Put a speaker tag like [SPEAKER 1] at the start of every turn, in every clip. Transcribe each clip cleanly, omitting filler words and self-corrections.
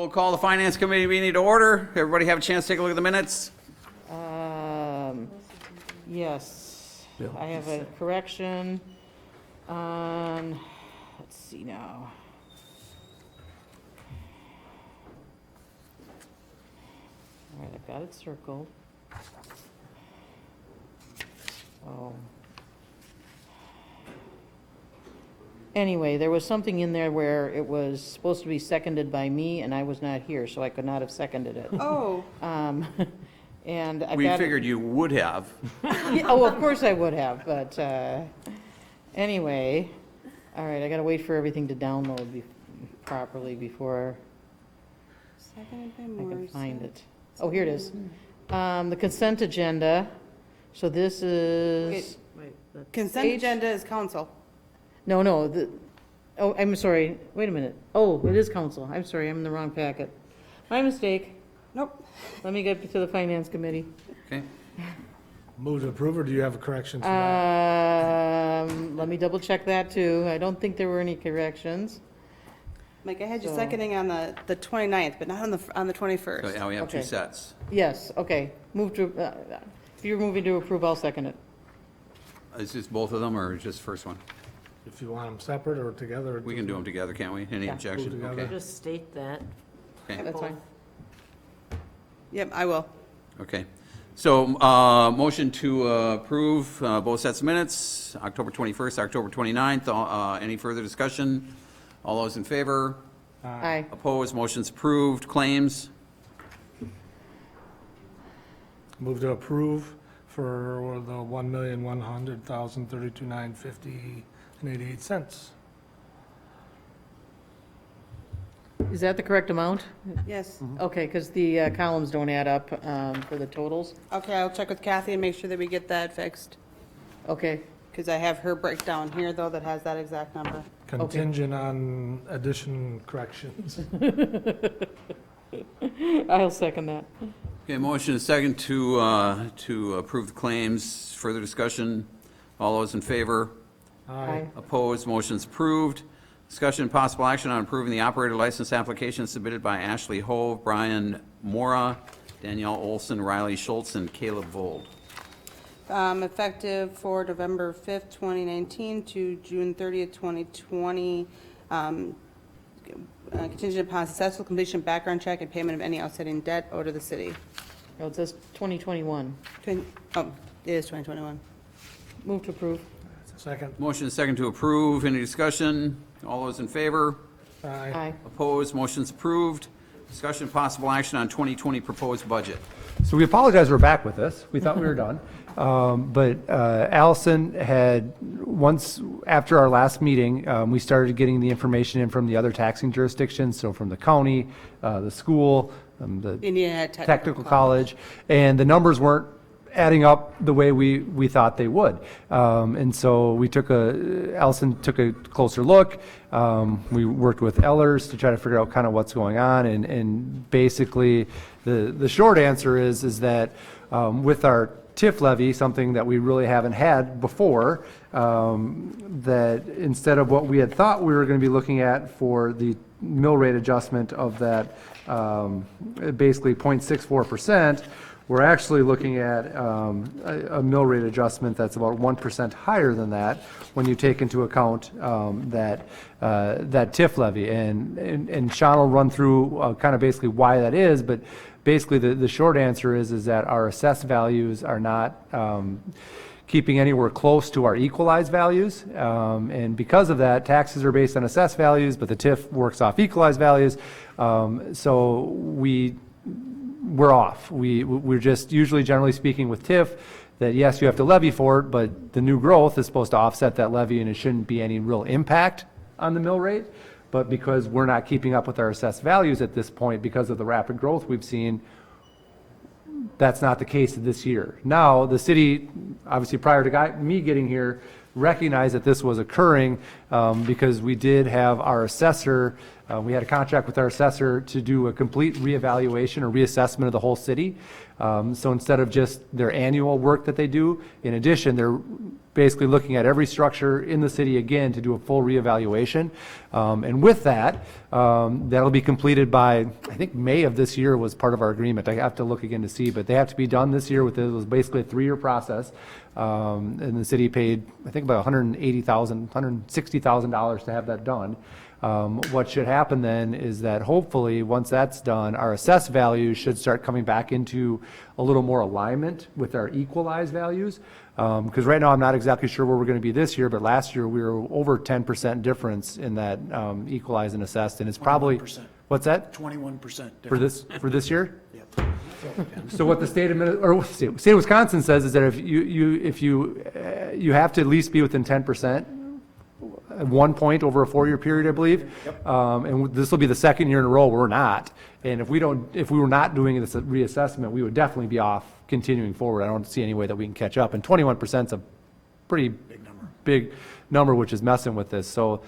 [SPEAKER 1] We'll call the Finance Committee meeting to order. Everybody have a chance to take a look at the minutes?
[SPEAKER 2] Yes, I have a correction on, let's see now. All right, I've got it circled. Oh. Anyway, there was something in there where it was supposed to be seconded by me, and I was not here, so I could not have seconded it.
[SPEAKER 3] Oh.
[SPEAKER 2] And I've
[SPEAKER 1] We
[SPEAKER 2] got it-
[SPEAKER 1] figured you would have.
[SPEAKER 2] Yeah, oh, of course I would have, but anyway, all right, I gotta wait for everything to download properly before
[SPEAKER 3] Seconded by
[SPEAKER 2] I can
[SPEAKER 3] Morrison.
[SPEAKER 2] find it. Oh, here it is. The consent agenda, so this is.
[SPEAKER 3] Consent
[SPEAKER 2] Page-
[SPEAKER 3] agenda is council.
[SPEAKER 2] No, oh, I'm sorry, wait a minute. Oh, it is council, I'm sorry, I'm in the wrong packet. My mistake.
[SPEAKER 3] Nope.
[SPEAKER 2] Let me get to the finance committee.
[SPEAKER 1] Okay.
[SPEAKER 4] Move to approve, or do you have a correction to that?
[SPEAKER 2] Let me double check that too. I don't think there were any corrections.
[SPEAKER 3] Mike, I had you
[SPEAKER 2] So-
[SPEAKER 3] seconding on the 29th, but not on the 21st.
[SPEAKER 1] So now we have two
[SPEAKER 2] Okay.
[SPEAKER 1] sets.
[SPEAKER 2] Yes, okay. Move to, if you're moving to approve, I'll second it.
[SPEAKER 1] Is this both of them or just first one?
[SPEAKER 4] If you want them separate or together.
[SPEAKER 1] We can do them together, can't we? Any
[SPEAKER 2] Yeah.
[SPEAKER 1] objection?
[SPEAKER 4] Move together.
[SPEAKER 1] Okay.
[SPEAKER 5] Just state that.
[SPEAKER 1] Okay.
[SPEAKER 2] That's fine.
[SPEAKER 3] Yep, I will.
[SPEAKER 1] Okay. So, motion to approve both sets of minutes, October 21st, October 29th. Any further discussion? All those in favor?
[SPEAKER 2] Aye.
[SPEAKER 1] Opposed? Motion's approved. Claims?
[SPEAKER 4] Move to approve for the $1,100,032,950.88.
[SPEAKER 2] Is that the correct amount?
[SPEAKER 3] Yes.
[SPEAKER 2] Okay, because the columns don't add up for the totals.
[SPEAKER 3] Okay, I'll check with Kathy and make sure that we get that fixed.
[SPEAKER 2] Okay,
[SPEAKER 3] Because I have her breakdown here, though, that has that exact number.
[SPEAKER 4] Contingent on addition corrections.
[SPEAKER 2] I'll second that.
[SPEAKER 1] Okay, motion is second to approve the claims. Further discussion? All those in favor?
[SPEAKER 2] Aye.
[SPEAKER 1] Opposed? Motion's approved. Discussion and possible action on approving the operator license application submitted by Ashley Hove, Brian Mora, Danielle Olson, Riley Schultz, and Caleb Vold.
[SPEAKER 3] Effective for November 5th, 2019 to June 30th, 2020. Contingent upon successful completion, background check, and payment of any outstanding debt owed to the city.
[SPEAKER 2] Oh, it says 2021.
[SPEAKER 3] Oh, it is 2021.
[SPEAKER 2] Move to approve.
[SPEAKER 4] Second.
[SPEAKER 1] Motion is second to approve. Any discussion? All those in favor?
[SPEAKER 4] Aye.
[SPEAKER 2] Aye.
[SPEAKER 1] Opposed? Motion's approved. Discussion and possible action on 2020 proposed budget.
[SPEAKER 6] So we apologize we're back with this. We thought we were done. But Allison had, once after our last meeting, we started getting the information in from the other taxing jurisdictions, so from the county, the school, the
[SPEAKER 3] Indiana had
[SPEAKER 6] technical college, and the numbers weren't adding up the way we thought they would. And so Allison took a closer look. We worked with Ellers to try to figure out kind of what's going on. And basically, the short answer is that with our TIF levy, something that we really haven't had before, that instead of what we had thought we were going to be looking at for the mill rate adjustment of that basically 0.64%, we're actually looking at a mill rate adjustment that's about 1% higher than that when you take into account that TIF levy. And Sean will run through kind of basically why that is, but basically the short answer is that our assessed values are not keeping anywhere close to our equalized values. And because of that, taxes are based on assessed values, but the TIF works off equalized values. So we're off. We're just usually, generally speaking, with TIF, that yes, you have to levy for it, but the new growth is supposed to offset that levy, and it shouldn't be any real impact on the mill rate. But because we're not keeping up with our assessed values at this point because of the rapid growth we've seen, that's not the case this year. Now, the city, obviously prior to me getting here, recognized that this was occurring because we did have our assessor, we had a contract with our assessor to do a complete reevaluation or reassessment of the whole city. So instead of just their annual work that they do, in addition, they're basically looking at every structure in the city again to do a full reevaluation. And with that, that'll be completed by, I think, May of this year was part of our agreement. I have to look again to see, but they have to be done this year. It was basically a 3-year process. And the city paid, I think, about $160,000 to have that done. What should happen then is that hopefully, once that's done, our assessed values should start coming back into a little more alignment with our equalized values. Because right now, I'm not exactly sure where we're going to be this year, but last year we were over 10% difference in that equalized and assessed, and it's probably,
[SPEAKER 5] 21%.
[SPEAKER 6] what's that?
[SPEAKER 5] 21%
[SPEAKER 6] For
[SPEAKER 5] difference.
[SPEAKER 6] this year?
[SPEAKER 5] Yep.
[SPEAKER 6] So what the state of Wisconsin says is that if you have to at least be within 10%, at one point over a 4-year period, I believe.
[SPEAKER 5] Yep.
[SPEAKER 6] And this will be the second year in a row we're not. And if we were not doing this reassessment, we would definitely be off continuing forward. I don't see any way that we can catch up. And 21% is a pretty big number, which is messing with this. So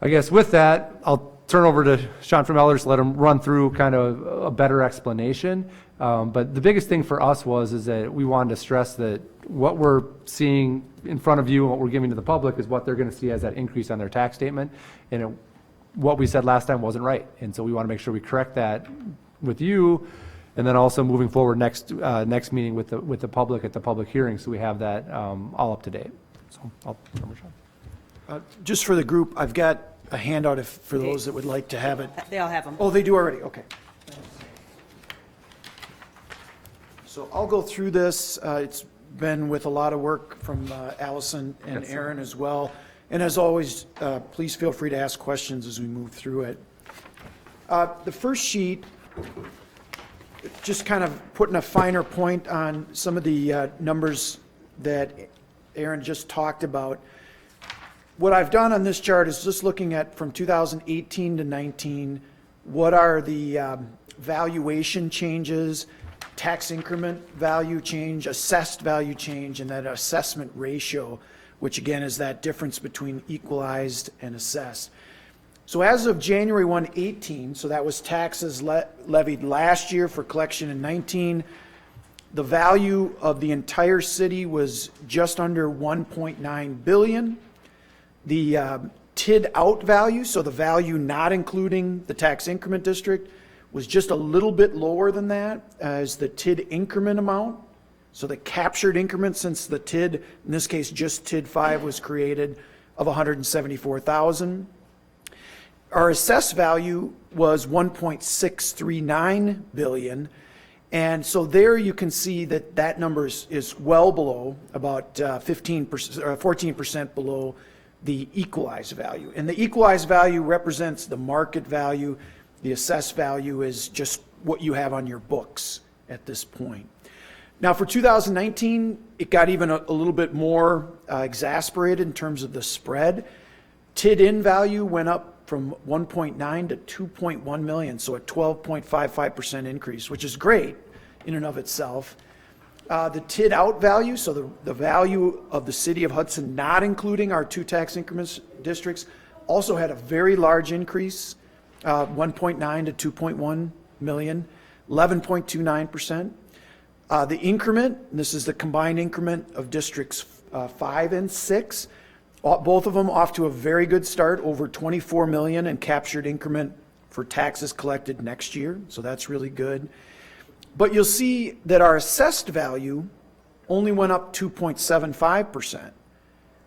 [SPEAKER 6] I guess with that, I'll turn over to Sean from Ellers, let him run through kind of a better explanation. But the biggest thing for us is that we wanted to stress that what we're seeing in front of you and what we're giving to the public is what they're going to see as that increase on their tax statement. And what we said last time wasn't right. And so we want to make sure we correct that with you. And then also moving forward next meeting with the public at the public hearing. So we have that all up to date. So I'll turn over to Sean.
[SPEAKER 5] Just for the group, I've got a handout for those that would like to have it.
[SPEAKER 3] They all have them.
[SPEAKER 5] Oh, they do already, okay. So I'll go through this. It's been with a lot of work from Allison and Aaron as well. And as always, please feel free to ask questions as we move through it. The first sheet, just kind of putting a finer point on some of the numbers that Aaron just talked about. What I've done on this chart is just looking at from 2018 to 19, what are the valuation changes, tax increment value change, assessed value change, and that assessment ratio, which again is that difference between equalized and assessed. So as of January 1, 18, so that was taxes levied last year for collection in 19, the value of the entire city was just under 1.9 billion. The TID out value, so the value not including the tax increment district, was just a little bit lower than that as the TID increment amount. So the captured increment since the TID, in this case just TID 5 was created, of 174,000. Our assessed value was 1.639 billion. And so there you can see that that number is well below, about 15% or 14% below the equalized value. And the equalized value represents the market value. The assessed value is just what you have on your books at this point. Now for 2019, it got even a little bit more exasperated in terms of the spread. TID in value went up from 1.9 to 2.1 million, so a 12.55% increase, which is great in and of itself. The TID out value, so the value of the city of Hudson, not including our 2 tax increments districts, also had a very large increase, 1.9 to 2.1 million, 11.29%. The increment, and this is the combined increment of districts 5 and 6, both of them off to a very good start, over 24 million in captured increment for taxes collected next year, so that's really good. But you'll see that our assessed value only went up 2.75%.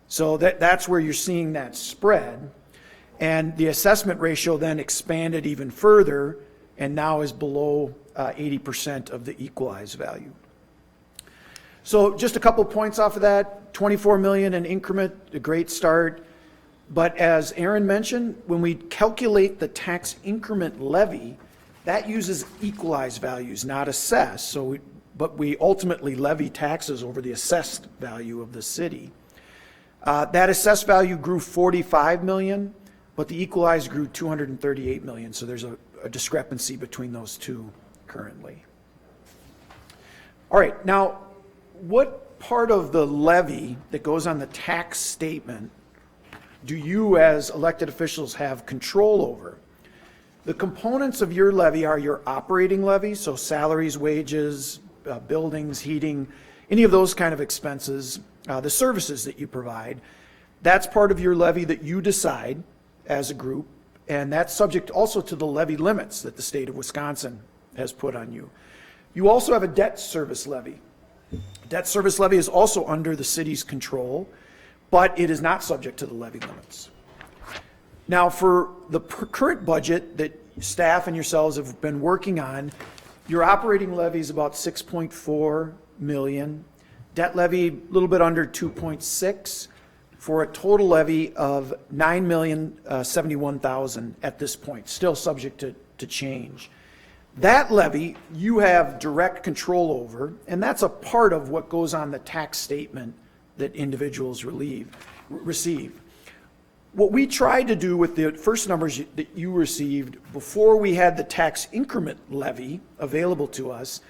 [SPEAKER 5] So that's where you're seeing that spread. And the assessment ratio then expanded even further and now is below 80% of the equalized value. So just a couple points off of that, 24 million in increment, a great start. But as Aaron mentioned, when we calculate the tax increment levy, that uses equalized values, not assessed. But we ultimately levy taxes over the assessed value of the city. That assessed value grew 45 million, but the equalized grew 238 million. So there's a discrepancy between those two currently. All right, now what part of the levy that goes on the tax statement do you as elected officials have control over? The components of your levy are your operating levy, so salaries, wages, buildings, heating, any of those kind of expenses, the services that you provide, that's part of your levy that you decide as a group, and that's subject also to the levy limits that the state of Wisconsin has put on you. You also have a debt service levy. Debt service levy is also under the city's control, but it is not subject to the levy limits. Now, for the current budget that staff and yourselves have been working on, your operating levy is about 6.4 million. Debt levy, a little bit under 2.6, for a total levy of 9,071,000 at this point, still subject to change. That levy you have direct control over, and that's a part of what goes on the tax statement that individuals receive. What we tried to do with the first numbers that you received before we had the tax increment levy available to us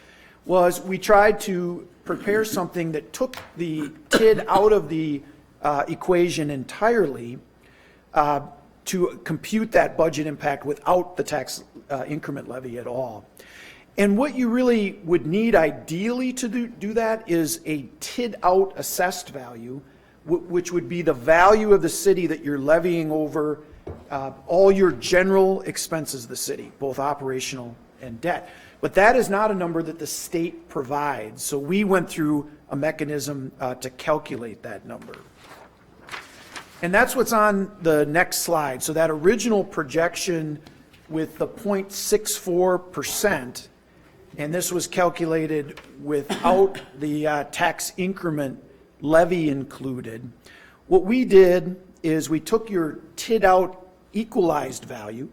[SPEAKER 5] was we tried to prepare something that took the TID out of the equation entirely to compute that budget impact without the tax increment levy at all. And what you really would need ideally to do that is a TID out assessed value, which would be the value of the city that you're levying over all your general expenses of the city, both operational and debt. But that is not a number that the state provides. So we went through a mechanism to calculate that number. And that's what's on the next slide. So that original projection with the 0.64%, and this was calculated without the tax increment levy included. What we did is we took your TID out equalized value,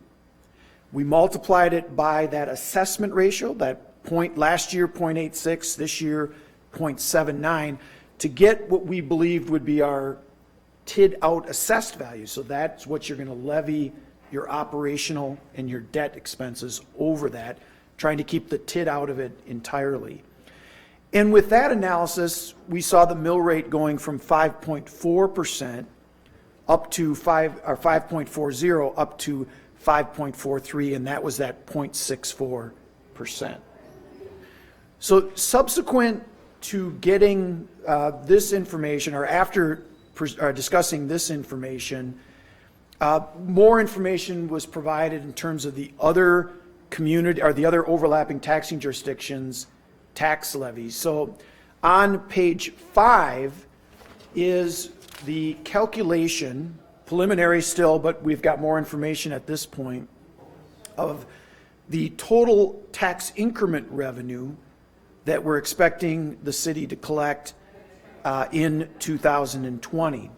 [SPEAKER 5] we multiplied it by that assessment ratio, that point last year 0.86, this year 0.79, to get what we believed would be our TID out assessed value. So that's what you're going to levy your operational and your debt expenses over that, trying to keep the TID out of it entirely. And with that analysis, we saw the mill rate going from 5.4% up to 5.40 up to 5.43, and that was that 0.64%. So subsequent to getting this information, or after discussing this information, more information was provided in terms of the other community, or the other overlapping taxing jurisdictions' tax levies. So on page 5 is the calculation, preliminary still, but we've got more information at this point, of the total tax increment revenue that we're expecting the city to collect in 2020.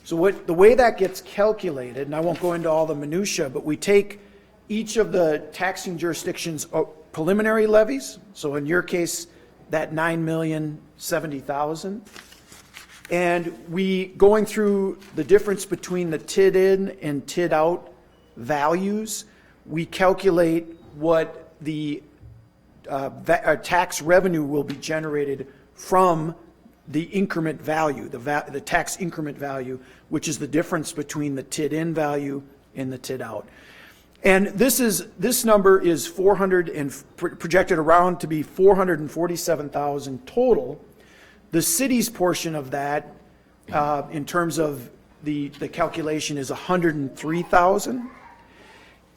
[SPEAKER 5] So the way that gets calculated, and I won't go into all the minutia, but we take each of the taxing jurisdictions' preliminary levies, so in your case, that $9,070,000, and we, going through the difference between the TID in and TID out values, we calculate what the tax revenue will be generated from the increment value, the tax increment value, which is the difference between the TID in value and the TID out. And this number is projected around to be 447,000 total. The city's portion of that, in terms of the calculation, is 103,000.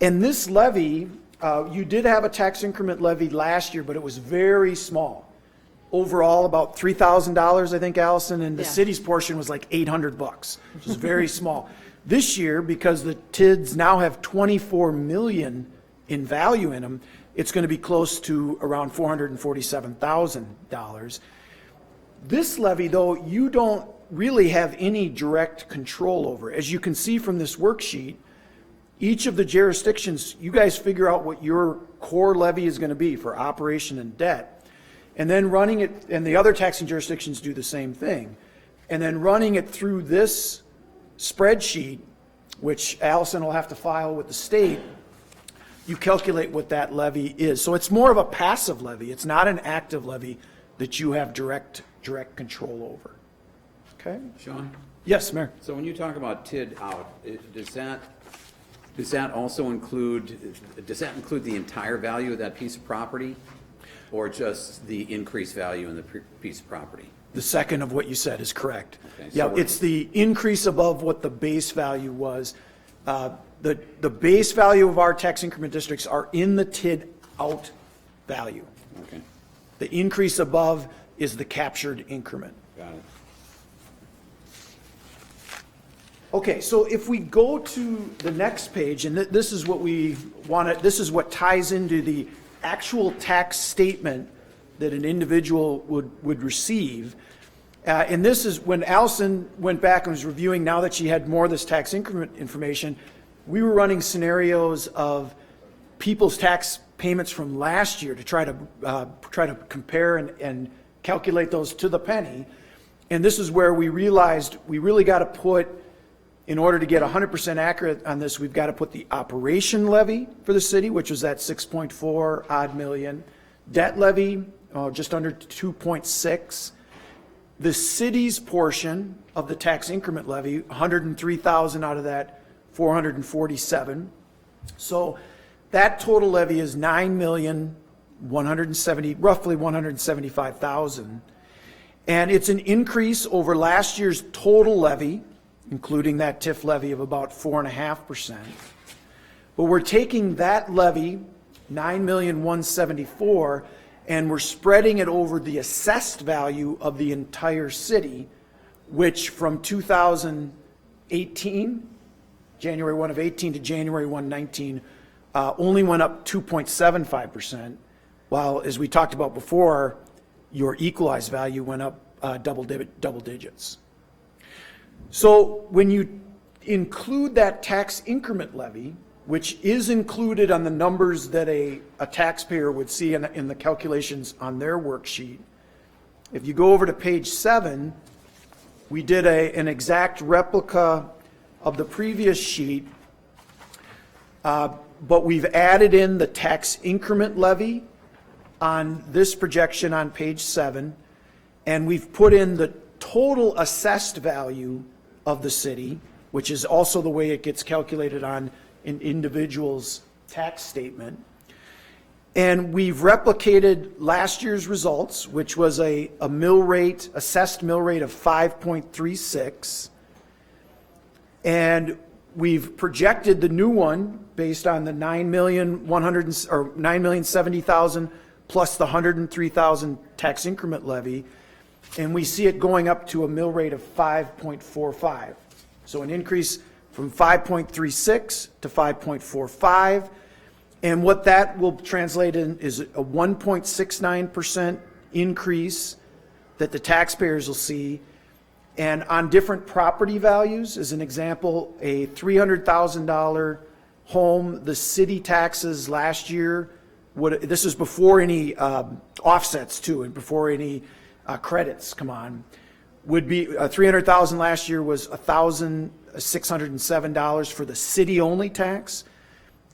[SPEAKER 5] And this levy, you did have a tax increment levy last year, but it was very small. Overall, about $3,000, I think, Allison, and the city's portion was like $800, which is very small. This year, because the TIDs now have $24 million in value in them, it's going to be close to around $447,000. This levy, though, you don't really have any direct control over. As you can see from this worksheet, each of the jurisdictions, you guys figure out what your core levy is going to be for operation and debt, and then running it, and the other taxing jurisdictions do the same thing, and then running it through this spreadsheet, which Allison will have to file with the state, you calculate what that levy is. So it's more of a passive levy. It's not an active levy that you have direct control over. Okay?
[SPEAKER 1] Sean?
[SPEAKER 5] Yes, Mayor.
[SPEAKER 1] So when you talk about TID out, does that also include, the entire value of that piece of property? Or just the increased value in the piece of property?
[SPEAKER 5] The second of what you said is correct.
[SPEAKER 1] Okay, so
[SPEAKER 5] Yeah,
[SPEAKER 1] we're-
[SPEAKER 5] it's the increase above what the base value was. The base value of our tax increment districts are in the TID out value.
[SPEAKER 1] Okay,
[SPEAKER 5] The increase above is the captured increment.
[SPEAKER 1] got it.
[SPEAKER 5] Okay, so if we go to the next page, and this is what we want to, this is what ties into the actual tax statement that an individual would receive. And this is when Allison went back and was reviewing, now that she had more of this tax increment information, we were running scenarios of people's tax payments from last year to try to compare and calculate those to the penny. And this is where we realized we really got to put, in order to get 100% accurate on this, we've got to put the operation levy for the city, which was that 6.4 odd million, debt levy, just under 2.6. The city's portion of the tax increment levy, 103,000 out of that 447. So that total levy is 9,170, roughly 175,000. And it's an increase over last year's total levy, including that TIF levy of about 4.5%. But we're taking that levy, 9,174,000, and we're spreading it over the assessed value of the entire city, which from 2018, January 1 of 18 to January 1, 19, only went up 2.75%, while, as we talked about before, your equalized value went up double digits. So when you include that tax increment levy, which is included on the numbers that a taxpayer would see in the calculations on their worksheet, if you go over to page 7, we did an exact replica of the previous sheet, but we've added in the tax increment levy on this projection on page 7, and we've put in the total assessed value of the city, which is also the way it gets calculated on an individual's tax statement. And we've replicated last year's results, which was a mill rate, assessed mill rate of 5.36. And we've projected the new one based on the 9,170,000 plus the 103,000 tax increment levy. And we see it going up to a mill rate of 5.45. So an increase from 5.36 to 5.45. And what that will translate in is a 1.69% increase that the taxpayers will see. And on different property values, as an example, a $300,000 home, the city taxes last year, this is before any offsets too, and before any credits come on, would be $300,000 last year was $1,607 for the city-only tax.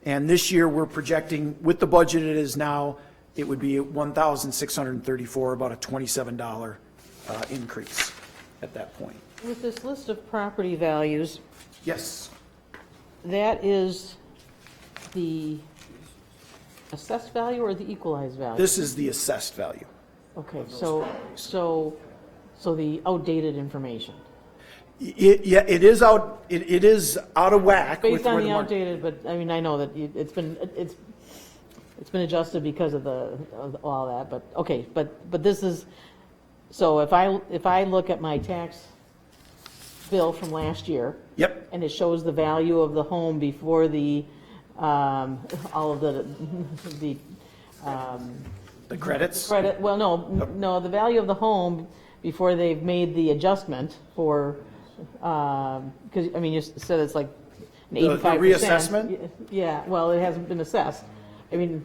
[SPEAKER 5] And this year we're projecting, with the budget it is now, it would be $1,634, about a $27 increase at that point.
[SPEAKER 2] With this list of property values,
[SPEAKER 5] Yes.
[SPEAKER 2] that is the assessed value or the equalized value?
[SPEAKER 5] This is the assessed value.
[SPEAKER 2] Okay, so the outdated information.
[SPEAKER 5] Yeah, it is out of whack. with
[SPEAKER 2] Based on
[SPEAKER 5] where
[SPEAKER 2] the
[SPEAKER 5] market-
[SPEAKER 2] outdated, but, I mean, I know that it's been adjusted because of all that, but, okay, but this is, so if I look at my tax bill from last year.
[SPEAKER 5] Yep.
[SPEAKER 2] And it shows the value of the home before the, all of the
[SPEAKER 5] credits?
[SPEAKER 2] credit, well, no, the value of the home before they've made the adjustment for, because, I mean, you said it's like an 85%.
[SPEAKER 5] The reassessment?
[SPEAKER 2] Yeah, well, it hasn't been assessed. I mean,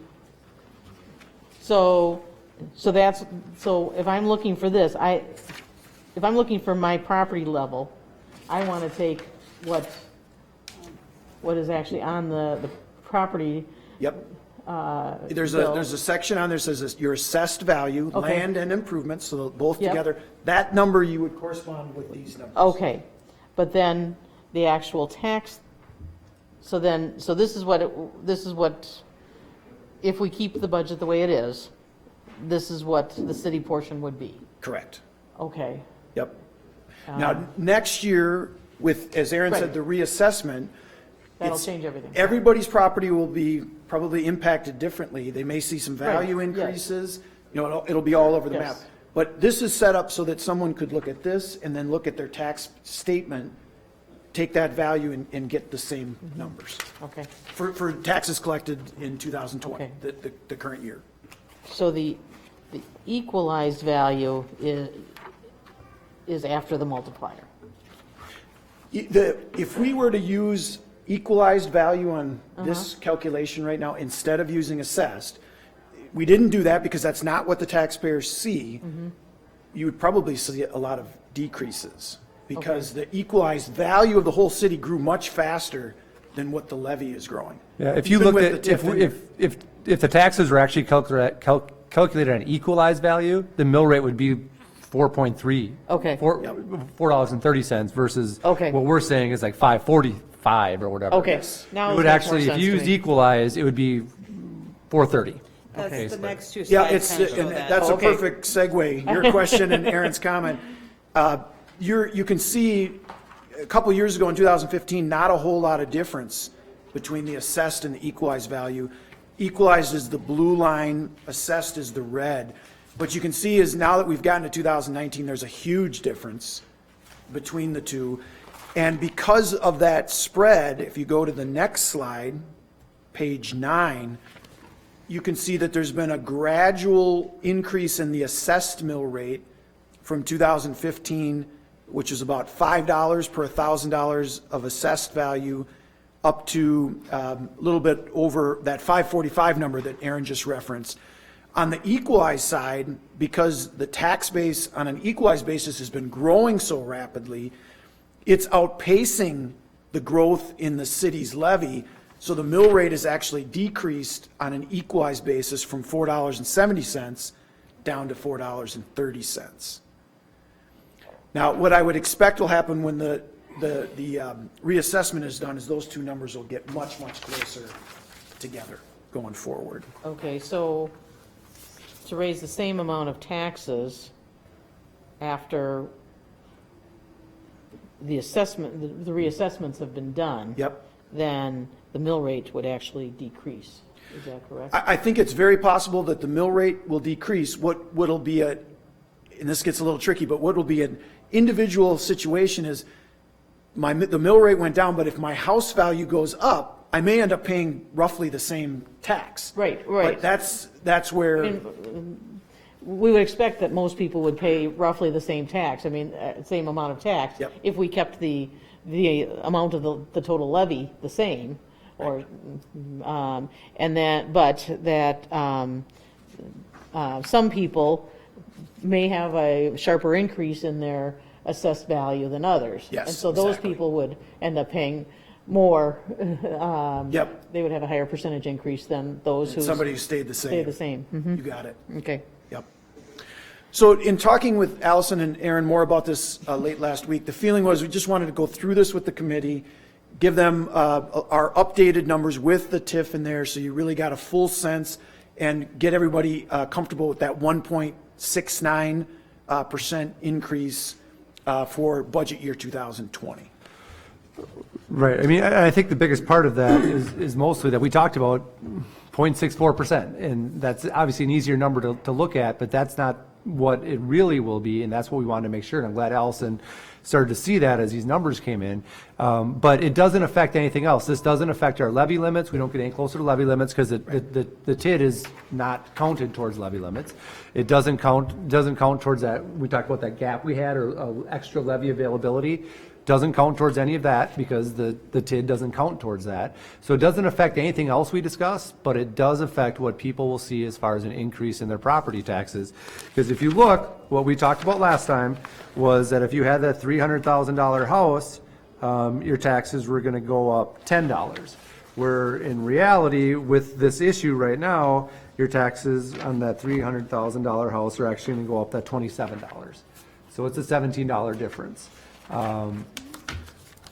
[SPEAKER 2] so if I'm looking for this, if I'm looking for my property level, I want to take what is actually on the property.
[SPEAKER 5] Yep. There's
[SPEAKER 2] bill.
[SPEAKER 5] a section on there that says your assessed value,
[SPEAKER 2] Okay.
[SPEAKER 5] land and improvements, so both
[SPEAKER 2] Yep.
[SPEAKER 5] together. That number you would correspond with these numbers.
[SPEAKER 2] Okay, but then the actual tax, so this is what, if we keep the budget the way it is, this is what the city portion would be.
[SPEAKER 5] Correct.
[SPEAKER 2] Okay.
[SPEAKER 5] Yep. Now, next year, with, as Aaron said,
[SPEAKER 2] Right.
[SPEAKER 5] the reassessment,
[SPEAKER 2] That'll
[SPEAKER 5] it's-
[SPEAKER 2] change everything.
[SPEAKER 5] everybody's property will be probably impacted differently. They may see some value
[SPEAKER 2] Right, yes.
[SPEAKER 5] increases, you know, it'll be all over the map.
[SPEAKER 2] Yes.
[SPEAKER 5] But this is set up so that someone could look at this and then look at their tax statement, take that value and get the same
[SPEAKER 2] Mm-hmm.
[SPEAKER 5] numbers
[SPEAKER 2] Okay.
[SPEAKER 5] for taxes collected in 2020,
[SPEAKER 2] Okay.
[SPEAKER 5] the current year.
[SPEAKER 2] So the equalized value is after the multiplier.
[SPEAKER 5] If we were to use equalized value on this calculation right now, instead of using assessed, we didn't do that because that's not what the taxpayers see. You would probably see a lot of decreases because the equalized value of the whole city grew much faster than what the levy is growing.
[SPEAKER 6] Yeah, if you
[SPEAKER 5] Even
[SPEAKER 6] looked
[SPEAKER 5] with
[SPEAKER 6] at,
[SPEAKER 5] the TIF in there.
[SPEAKER 6] if the taxes were actually calculated on equalized value, the mill rate would be 4.3.
[SPEAKER 2] Okay.
[SPEAKER 6] $4.30 versus
[SPEAKER 2] Okay.
[SPEAKER 6] what we're saying is like 5.45 or whatever.
[SPEAKER 2] Okay. Now
[SPEAKER 6] It
[SPEAKER 2] it
[SPEAKER 6] would
[SPEAKER 2] makes more
[SPEAKER 6] actually, if
[SPEAKER 2] sense
[SPEAKER 6] you
[SPEAKER 2] to
[SPEAKER 6] used
[SPEAKER 2] me.
[SPEAKER 6] equalized, it would be 4.30.
[SPEAKER 3] That's the next two
[SPEAKER 5] Yeah,
[SPEAKER 3] slides
[SPEAKER 5] it's,
[SPEAKER 3] kind of show
[SPEAKER 5] and
[SPEAKER 3] that.
[SPEAKER 5] that's a
[SPEAKER 2] Okay.
[SPEAKER 5] perfect segue, your question and Aaron's comment. You can see, a couple years ago in 2015, not a whole lot of difference between the assessed and the equalized value. Equalized is the blue line, assessed is the red. What you can see is now that we've gotten to 2019, there's a huge difference between the two. And because of that spread, if you go to the next slide, page 9, you can see that there's been a gradual increase in the assessed mill rate from 2015, which is about $5 per $1,000 of assessed value, up to a little bit over that 545 number that Aaron just referenced. On the equalized side, because the tax base on an equalized basis has been growing so rapidly, it's outpacing the growth in the city's levy. So the mill rate is actually decreased on an equalized basis from $4.70 down to $4.30. Now, what I would expect will happen when the reassessment is done is those two numbers will get much, much closer together going forward.
[SPEAKER 2] Okay, so to raise the same amount of taxes after the assessment, the reassessments have been done.
[SPEAKER 5] Yep.
[SPEAKER 2] Then the mill rate would actually decrease. Is that correct?
[SPEAKER 5] I think it's very possible that the mill rate will decrease. What'll be and this gets a little tricky, but what will be an individual situation is the mill rate went down, but if my house value goes up, I may end up paying roughly the same tax.
[SPEAKER 2] Right.
[SPEAKER 5] But that's where,
[SPEAKER 2] We would expect that most people would pay roughly the same tax, same amount of tax.
[SPEAKER 5] Yep.
[SPEAKER 2] If we kept the amount of the total levy the same, or, and that, but that, some people may have a sharper increase in their assessed value than others.
[SPEAKER 5] Yes,
[SPEAKER 2] And so those
[SPEAKER 5] exactly.
[SPEAKER 2] people would end up paying more.
[SPEAKER 5] Yep.
[SPEAKER 2] They would have a higher percentage increase than those who
[SPEAKER 5] somebody who stayed the same.
[SPEAKER 2] stay the same.
[SPEAKER 5] You got it.
[SPEAKER 2] Okay.
[SPEAKER 5] Yep. So in talking with Allison and Aaron more about this late last week, the feeling was we just wanted to go through this with the committee, give them our updated numbers with the TIF in there, so you really got a full sense, and get everybody comfortable with that 1.69% increase for budget year 2020.
[SPEAKER 6] Right. I mean, I think the biggest part of that is mostly that we talked about 0.64%. And that's obviously an easier number to look at, but that's not what it really will be. And that's what we wanted to make sure. And I'm glad Allison started to see that as these numbers came in. But it doesn't affect anything else. This doesn't affect our levy limits. We don't get any closer to levy limits because the TID is not counted towards levy limits. It doesn't count towards that. We talked about that gap we had or extra levy availability. Doesn't count towards any of that because the TID doesn't count towards that. So it doesn't affect anything else we discuss, but it does affect what people will see as far as an increase in their property taxes. Because if you look, what we talked about last time was that if you had that $300,000 house, your taxes were going to go up $10. Where in reality, with this issue right now, your taxes on that $300,000 house are actually going to go up that $27. So it's a $17 difference.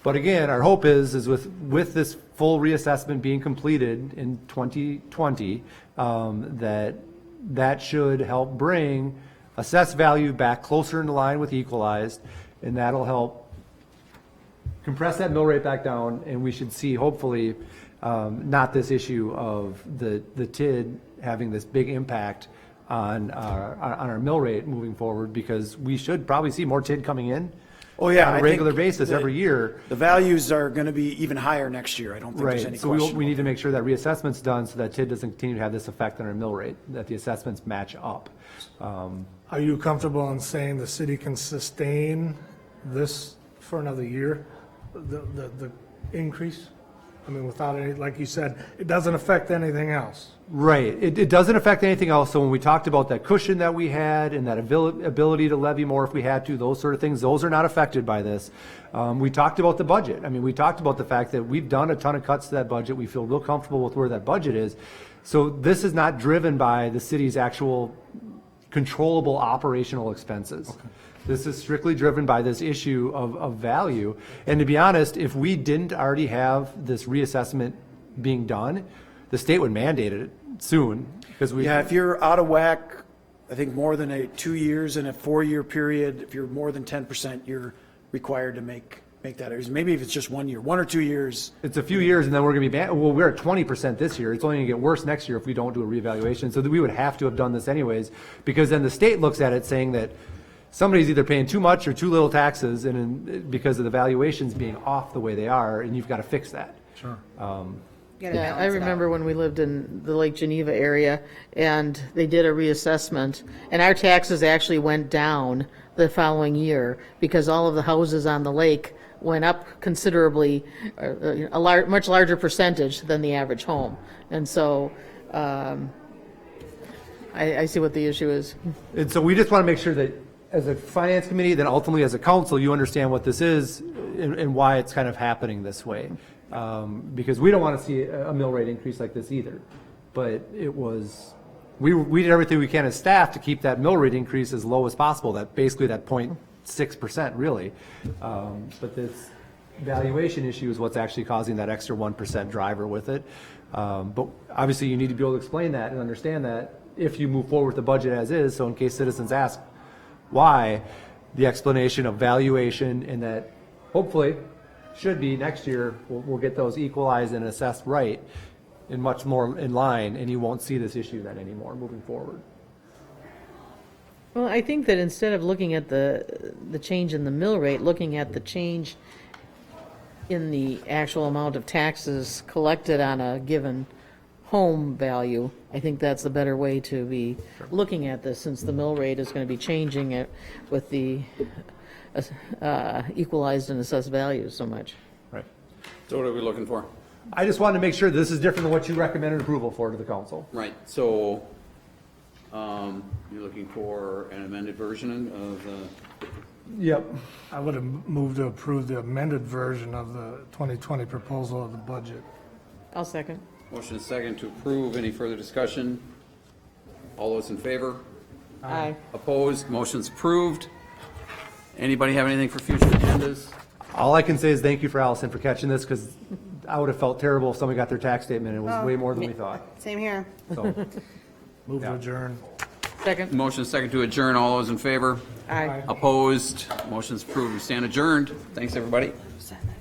[SPEAKER 6] But again, our hope is with this full reassessment being completed in 2020, that that should help bring assessed value back closer in line with equalized, and that'll help compress that mill rate back down, and we should see hopefully not this issue of the TID having this big impact on our mill rate moving forward, because we should probably see more TID coming in
[SPEAKER 5] Oh, yeah.
[SPEAKER 6] on
[SPEAKER 5] I
[SPEAKER 6] a
[SPEAKER 5] think
[SPEAKER 6] regular basis every year.
[SPEAKER 5] The values are going to be even higher next year. I don't think there's any
[SPEAKER 6] Right, so
[SPEAKER 5] question.
[SPEAKER 6] we need to make sure that reassessment's done so that TID doesn't continue to have this effect on our mill rate, that the assessments match up.
[SPEAKER 4] Are you comfortable in saying the city can sustain this for another year, the increase? I mean, without any, like you said, it doesn't affect anything else.
[SPEAKER 6] Right, it doesn't affect anything else, so when we talked about that cushion that we had and that ability to levy more if we had to, those sort of things, those are not affected by this. We talked about the budget. I mean, we talked about the fact that we've done a ton of cuts to that budget. We feel real comfortable with where that budget is. So this is not driven by the city's actual controllable operational expenses. Okay. This is strictly driven by this issue of value. And to be honest, if we didn't already have this reassessment being done, the state would mandate it soon, because we.
[SPEAKER 5] Yeah, if you're out of whack, I think more than 2 years in a 4-year period, if you're more than 10%, you're required to make that. Maybe if it's just 1 year, 1 or 2 years.
[SPEAKER 6] It's a few years, and then we're going to be well, we're at 20% this year. It's only going to get worse next year if we don't do a reevaluation. So that we would have to have done this anyways, because then the state looks at it saying that somebody's either paying too much or too little taxes, and because of the valuations being off the way they are, and you've got to fix that.
[SPEAKER 4] Sure.
[SPEAKER 2] Yeah, I remember when we lived in the Lake Geneva area, and they did a reassessment, and our taxes actually went down the following year because all of the houses on the lake went up considerably, much larger percentage than the average home. And so I see what the issue is.
[SPEAKER 6] And so we just want to make sure that as a finance committee, then ultimately as a council, you understand what this is and why it's kind of happening this way. Because we don't want to see a mill rate increase like this either. But it was, we did everything we can as staff to keep that mill rate increase as low as possible, that basically that 0.6% really. But this valuation issue is what's actually causing that extra 1% driver with it. But obviously you need to be able to explain that and understand that if you move forward with the budget as is, so in case citizens ask why, the explanation of valuation, and that hopefully should be next year, we'll get those equalized and assessed right and much more in line, and you won't see this issue then anymore moving forward.
[SPEAKER 2] Well, I think that instead of looking at the change in the mill rate, looking at the change in the actual amount of taxes collected on a given home value, I think that's the better way to be looking at this, since the mill rate is going to be changing it with the equalized and assessed values so much.
[SPEAKER 6] Right.
[SPEAKER 1] So what are we looking for?
[SPEAKER 6] I just wanted to make sure this is different than what you recommended approval for to the council.
[SPEAKER 1] Right, so, you're looking for an amended version of the,
[SPEAKER 6] Yep.
[SPEAKER 4] I would have moved to approve the amended version of the 2020 proposal of the budget.
[SPEAKER 2] I'll second.
[SPEAKER 1] motion is second to approve. Any further discussion? All those in favor?
[SPEAKER 2] Aye.
[SPEAKER 1] Opposed? Motion's approved. Anybody have anything for future agendas?
[SPEAKER 6] All I can say is thank you for Allison for catching this, because I would have felt terrible if somebody got their tax statement and it was way more than we thought.
[SPEAKER 3] Same here.
[SPEAKER 6] So,
[SPEAKER 4] Move to
[SPEAKER 6] Yeah.
[SPEAKER 4] adjourn.
[SPEAKER 2] Second.
[SPEAKER 1] Motion is second to adjourn. All those in favor?
[SPEAKER 2] Aye.
[SPEAKER 1] Opposed? Motion's approved. We stand adjourned. Thanks, everybody.
[SPEAKER 3] Send that.